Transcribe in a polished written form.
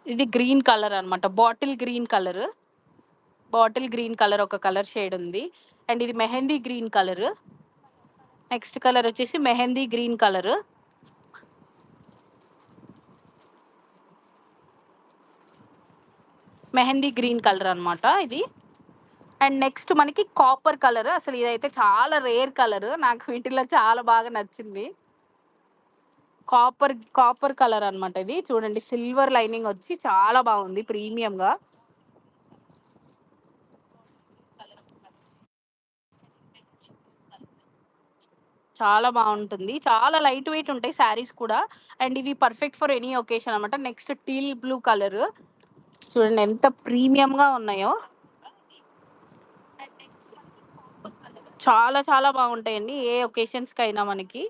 ఇది green colour అనమాట. Bottle green colour. Bottle green colour ఒక కలర్ షేడ్ ఉంది. అండ్ ఇది mehndi green colour. Next colour వచ్చేసి mehndi green colour. Mehndi green colour అనమాట ఇది. అండ్ నెక్స్ట్ మనకి కాపర్ కలర్. అసలు ఇదైతే చాలా రేర్ కలర్. నాకు వీటిలో చాలా బాగా నచ్చింది. కాపర్ కాపర్ కలర్ అనమాట ఇది. చూడండి సిల్వర్ లైనింగ్ వచ్చి చాలా బాగుంది ప్రీమియంగా. చాలా బాగుంటుంది. చాలా లైట్ వెయిట్ ఉంటాయి శారీస్ కూడా. అండ్ ఇవి పర్ఫెక్ట్ ఫర్ ఎనీ ఒకేషన్ అనమాట. Next teal blue colour. చూడండి ఎంత ప్రీమియంగా ఉన్నాయో. చాలా చాలా బాగుంటాయండి ఏ ఒకేషన్స్‌కైనా మనకి.